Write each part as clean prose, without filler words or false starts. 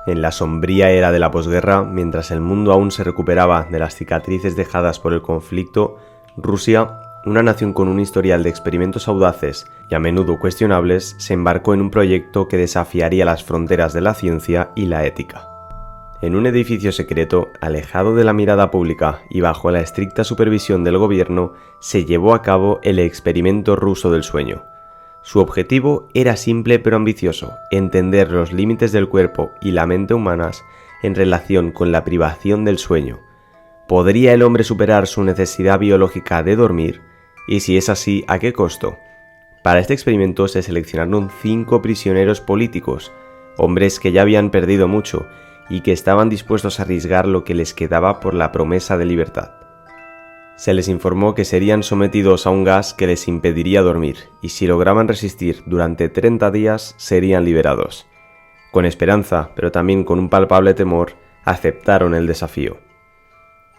En la sombría era de la posguerra, mientras el mundo aún se recuperaba de las cicatrices dejadas por el conflicto, Rusia, una nación con un historial de experimentos audaces y a menudo cuestionables, se embarcó en un proyecto que desafiaría las fronteras de la ciencia y la ética. En un edificio secreto, alejado de la mirada pública y bajo la estricta supervisión del gobierno, se llevó a cabo el experimento ruso del sueño. Su objetivo era simple pero ambicioso: entender los límites del cuerpo y la mente humanas en relación con la privación del sueño. ¿Podría el hombre superar su necesidad biológica de dormir? Y si es así, ¿a qué costo? Para este experimento se seleccionaron 5 prisioneros políticos, hombres que ya habían perdido mucho y que estaban dispuestos a arriesgar lo que les quedaba por la promesa de libertad. Se les informó que serían sometidos a un gas que les impediría dormir, y si lograban resistir durante 30 días serían liberados. Con esperanza, pero también con un palpable temor, aceptaron el desafío.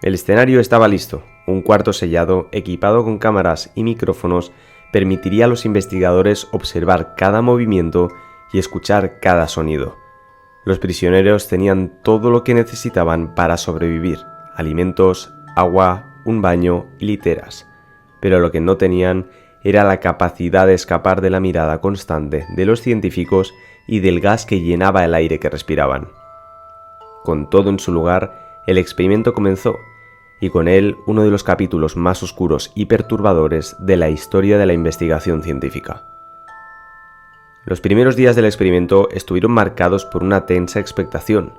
El escenario estaba listo. Un cuarto sellado, equipado con cámaras y micrófonos, permitiría a los investigadores observar cada movimiento y escuchar cada sonido. Los prisioneros tenían todo lo que necesitaban para sobrevivir: alimentos, agua, un baño y literas, pero lo que no tenían era la capacidad de escapar de la mirada constante de los científicos y del gas que llenaba el aire que respiraban. Con todo en su lugar, el experimento comenzó, y con él uno de los capítulos más oscuros y perturbadores de la historia de la investigación científica. Los primeros días del experimento estuvieron marcados por una tensa expectación.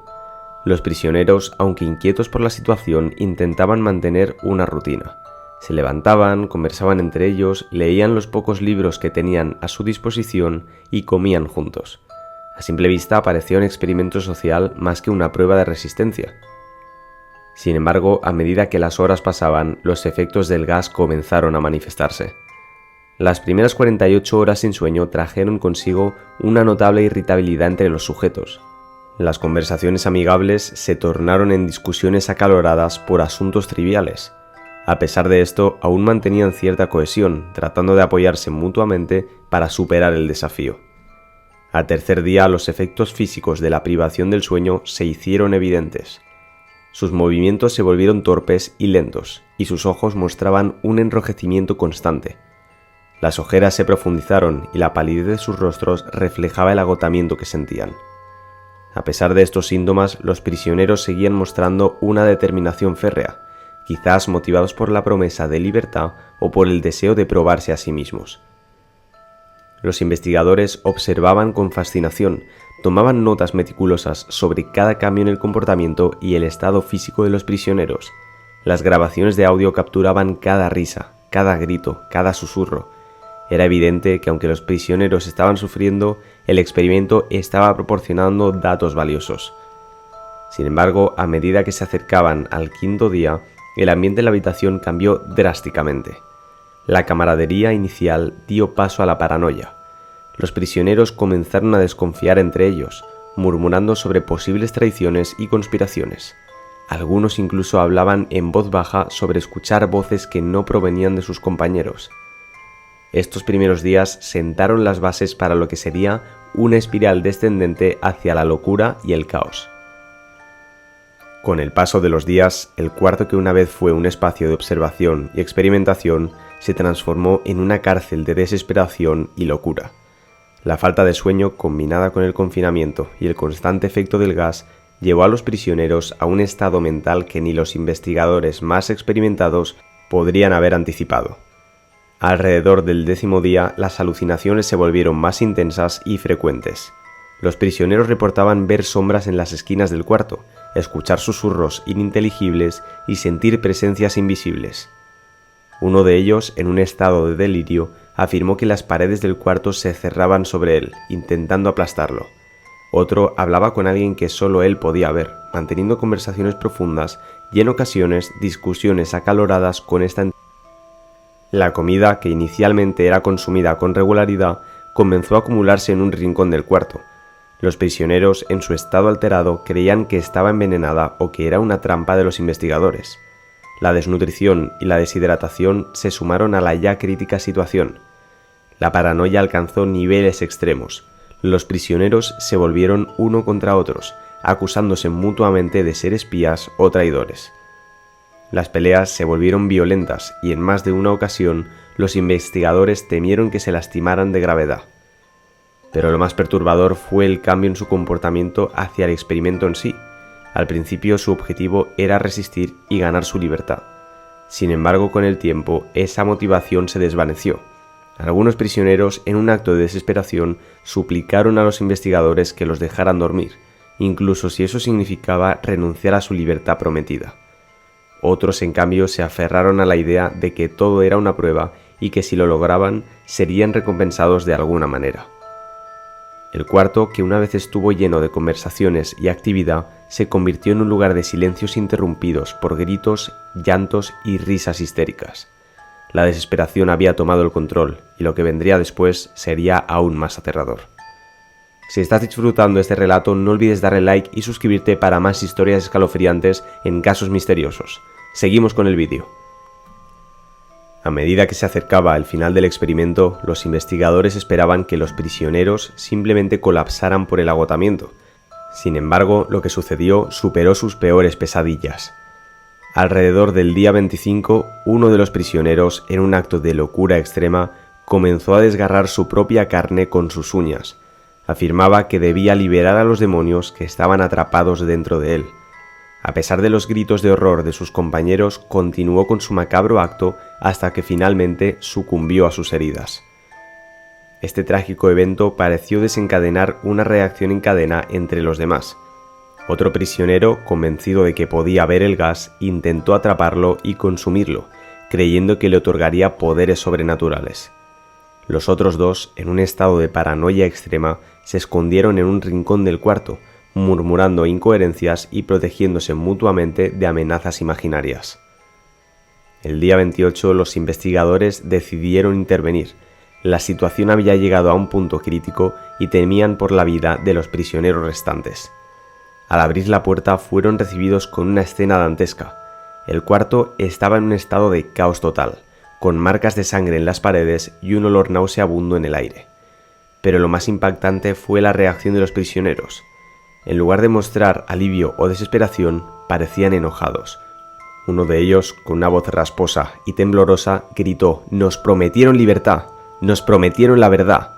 Los prisioneros, aunque inquietos por la situación, intentaban mantener una rutina. Se levantaban, conversaban entre ellos, leían los pocos libros que tenían a su disposición y comían juntos. A simple vista parecía un experimento social más que una prueba de resistencia. Sin embargo, a medida que las horas pasaban, los efectos del gas comenzaron a manifestarse. Las primeras 48 horas sin sueño trajeron consigo una notable irritabilidad entre los sujetos. Las conversaciones amigables se tornaron en discusiones acaloradas por asuntos triviales. A pesar de esto, aún mantenían cierta cohesión, tratando de apoyarse mutuamente para superar el desafío. Al tercer día, los efectos físicos de la privación del sueño se hicieron evidentes. Sus movimientos se volvieron torpes y lentos, y sus ojos mostraban un enrojecimiento constante. Las ojeras se profundizaron y la palidez de sus rostros reflejaba el agotamiento que sentían. A pesar de estos síntomas, los prisioneros seguían mostrando una determinación férrea, quizás motivados por la promesa de libertad o por el deseo de probarse a sí mismos. Los investigadores observaban con fascinación, tomaban notas meticulosas sobre cada cambio en el comportamiento y el estado físico de los prisioneros. Las grabaciones de audio capturaban cada risa, cada grito, cada susurro. Era evidente que aunque los prisioneros estaban sufriendo, el experimento estaba proporcionando datos valiosos. Sin embargo, a medida que se acercaban al quinto día, el ambiente en la habitación cambió drásticamente. La camaradería inicial dio paso a la paranoia. Los prisioneros comenzaron a desconfiar entre ellos, murmurando sobre posibles traiciones y conspiraciones. Algunos incluso hablaban en voz baja sobre escuchar voces que no provenían de sus compañeros. Estos primeros días sentaron las bases para lo que sería una espiral descendente hacia la locura y el caos. Con el paso de los días, el cuarto que una vez fue un espacio de observación y experimentación se transformó en una cárcel de desesperación y locura. La falta de sueño, combinada con el confinamiento y el constante efecto del gas, llevó a los prisioneros a un estado mental que ni los investigadores más experimentados podrían haber anticipado. Alrededor del 10º día, las alucinaciones se volvieron más intensas y frecuentes. Los prisioneros reportaban ver sombras en las esquinas del cuarto, escuchar susurros ininteligibles y sentir presencias invisibles. Uno de ellos, en un estado de delirio, afirmó que las paredes del cuarto se cerraban sobre él, intentando aplastarlo. Otro hablaba con alguien que solo él podía ver, manteniendo conversaciones profundas y en ocasiones discusiones acaloradas con esta entidad. La comida, que inicialmente era consumida con regularidad, comenzó a acumularse en un rincón del cuarto. Los prisioneros, en su estado alterado, creían que estaba envenenada o que era una trampa de los investigadores. La desnutrición y la deshidratación se sumaron a la ya crítica situación. La paranoia alcanzó niveles extremos. Los prisioneros se volvieron uno contra otros, acusándose mutuamente de ser espías o traidores. Las peleas se volvieron violentas y en más de una ocasión los investigadores temieron que se lastimaran de gravedad. Pero lo más perturbador fue el cambio en su comportamiento hacia el experimento en sí. Al principio su objetivo era resistir y ganar su libertad. Sin embargo, con el tiempo, esa motivación se desvaneció. Algunos prisioneros, en un acto de desesperación, suplicaron a los investigadores que los dejaran dormir, incluso si eso significaba renunciar a su libertad prometida. Otros, en cambio, se aferraron a la idea de que todo era una prueba y que si lo lograban, serían recompensados de alguna manera. El cuarto, que una vez estuvo lleno de conversaciones y actividad, se convirtió en un lugar de silencios interrumpidos por gritos, llantos y risas histéricas. La desesperación había tomado el control y lo que vendría después sería aún más aterrador. Si estás disfrutando este relato, no olvides darle like y suscribirte para más historias escalofriantes en casos misteriosos. Seguimos con el vídeo. A medida que se acercaba el final del experimento, los investigadores esperaban que los prisioneros simplemente colapsaran por el agotamiento. Sin embargo, lo que sucedió superó sus peores pesadillas. Alrededor del día 25, uno de los prisioneros, en un acto de locura extrema, comenzó a desgarrar su propia carne con sus uñas. Afirmaba que debía liberar a los demonios que estaban atrapados dentro de él. A pesar de los gritos de horror de sus compañeros, continuó con su macabro acto hasta que finalmente sucumbió a sus heridas. Este trágico evento pareció desencadenar una reacción en cadena entre los demás. Otro prisionero, convencido de que podía ver el gas, intentó atraparlo y consumirlo, creyendo que le otorgaría poderes sobrenaturales. Los otros dos, en un estado de paranoia extrema, se escondieron en un rincón del cuarto, murmurando incoherencias y protegiéndose mutuamente de amenazas imaginarias. El día 28 los investigadores decidieron intervenir. La situación había llegado a un punto crítico y temían por la vida de los prisioneros restantes. Al abrir la puerta fueron recibidos con una escena dantesca. El cuarto estaba en un estado de caos total, con marcas de sangre en las paredes y un olor nauseabundo en el aire. Pero lo más impactante fue la reacción de los prisioneros. En lugar de mostrar alivio o desesperación, parecían enojados. Uno de ellos, con una voz rasposa y temblorosa, gritó: «¡Nos prometieron libertad! ¡Nos prometieron la verdad!».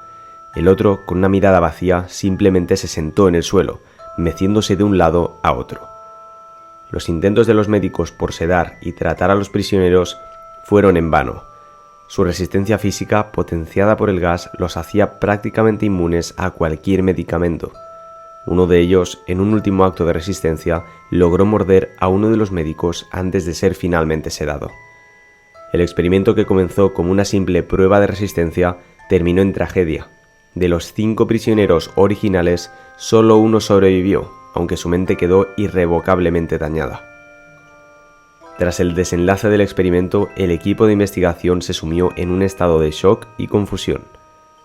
El otro, con una mirada vacía, simplemente se sentó en el suelo, meciéndose de un lado a otro. Los intentos de los médicos por sedar y tratar a los prisioneros fueron en vano. Su resistencia física, potenciada por el gas, los hacía prácticamente inmunes a cualquier medicamento. Uno de ellos, en un último acto de resistencia, logró morder a uno de los médicos antes de ser finalmente sedado. El experimento, que comenzó como una simple prueba de resistencia, terminó en tragedia. De los 5 prisioneros originales, solo uno sobrevivió, aunque su mente quedó irrevocablemente dañada. Tras el desenlace del experimento, el equipo de investigación se sumió en un estado de shock y confusión.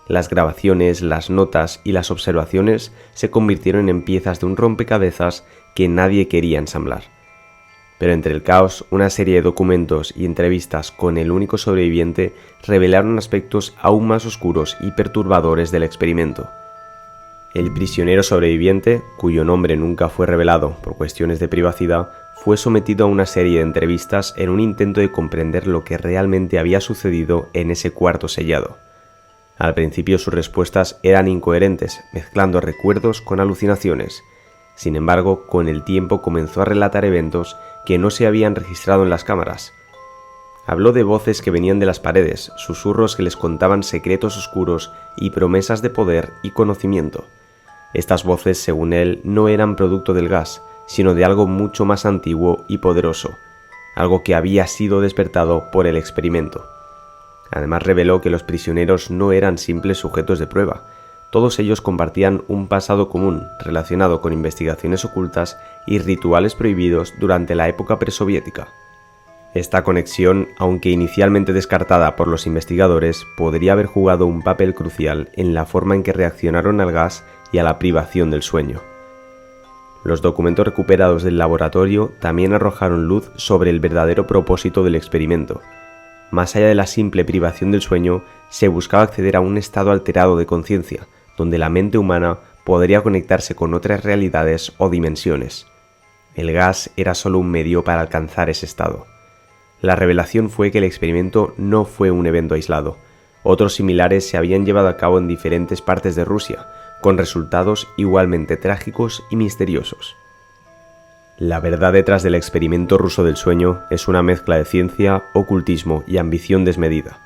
Las grabaciones, las notas y las observaciones se convirtieron en piezas de un rompecabezas que nadie quería ensamblar. Pero entre el caos, una serie de documentos y entrevistas con el único sobreviviente revelaron aspectos aún más oscuros y perturbadores del experimento. El prisionero sobreviviente, cuyo nombre nunca fue revelado por cuestiones de privacidad, fue sometido a una serie de entrevistas en un intento de comprender lo que realmente había sucedido en ese cuarto sellado. Al principio sus respuestas eran incoherentes, mezclando recuerdos con alucinaciones. Sin embargo, con el tiempo comenzó a relatar eventos que no se habían registrado en las cámaras. Habló de voces que venían de las paredes, susurros que les contaban secretos oscuros y promesas de poder y conocimiento. Estas voces, según él, no eran producto del gas, sino de algo mucho más antiguo y poderoso, algo que había sido despertado por el experimento. Además reveló que los prisioneros no eran simples sujetos de prueba. Todos ellos compartían un pasado común relacionado con investigaciones ocultas y rituales prohibidos durante la época presoviética. Esta conexión, aunque inicialmente descartada por los investigadores, podría haber jugado un papel crucial en la forma en que reaccionaron al gas y a la privación del sueño. Los documentos recuperados del laboratorio también arrojaron luz sobre el verdadero propósito del experimento. Más allá de la simple privación del sueño, se buscaba acceder a un estado alterado de conciencia, donde la mente humana podría conectarse con otras realidades o dimensiones. El gas era solo un medio para alcanzar ese estado. La revelación fue que el experimento no fue un evento aislado. Otros similares se habían llevado a cabo en diferentes partes de Rusia, con resultados igualmente trágicos y misteriosos. La verdad detrás del experimento ruso del sueño es una mezcla de ciencia, ocultismo y ambición desmedida.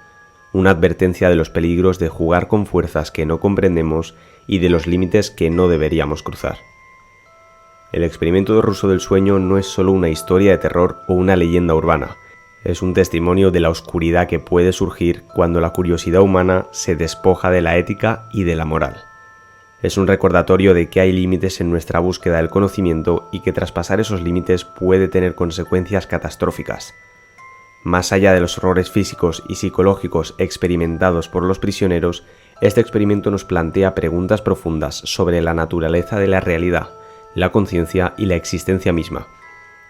Una advertencia de los peligros de jugar con fuerzas que no comprendemos y de los límites que no deberíamos cruzar. El experimento ruso del sueño no es solo una historia de terror o una leyenda urbana, es un testimonio de la oscuridad que puede surgir cuando la curiosidad humana se despoja de la ética y de la moral. Es un recordatorio de que hay límites en nuestra búsqueda del conocimiento y que traspasar esos límites puede tener consecuencias catastróficas. Más allá de los horrores físicos y psicológicos experimentados por los prisioneros, este experimento nos plantea preguntas profundas sobre la naturaleza de la realidad, la conciencia y la existencia misma.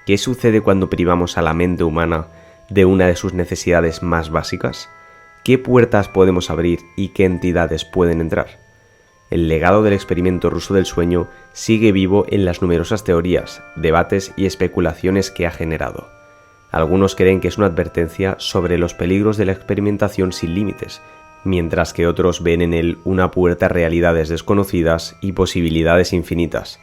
¿Qué sucede cuando privamos a la mente humana de una de sus necesidades más básicas? ¿Qué puertas podemos abrir y qué entidades pueden entrar? El legado del experimento ruso del sueño sigue vivo en las numerosas teorías, debates y especulaciones que ha generado. Algunos creen que es una advertencia sobre los peligros de la experimentación sin límites, mientras que otros ven en él una puerta a realidades desconocidas y posibilidades infinitas.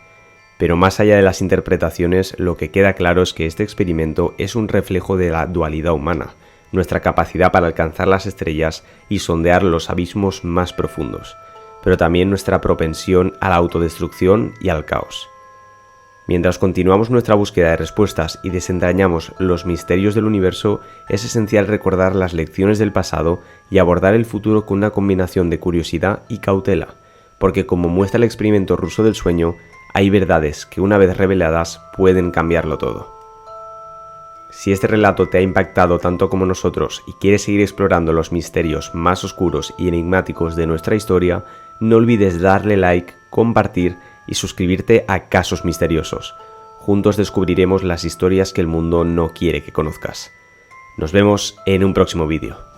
Pero más allá de las interpretaciones, lo que queda claro es que este experimento es un reflejo de la dualidad humana, nuestra capacidad para alcanzar las estrellas y sondear los abismos más profundos, pero también nuestra propensión a la autodestrucción y al caos. Mientras continuamos nuestra búsqueda de respuestas y desentrañamos los misterios del universo, es esencial recordar las lecciones del pasado y abordar el futuro con una combinación de curiosidad y cautela, porque como muestra el experimento ruso del sueño, hay verdades que una vez reveladas pueden cambiarlo todo. Si este relato te ha impactado tanto como nosotros y quieres seguir explorando los misterios más oscuros y enigmáticos de nuestra historia, no olvides darle like, compartir y suscribirte a Casos Misteriosos. Juntos descubriremos las historias que el mundo no quiere que conozcas. Nos vemos en un próximo vídeo.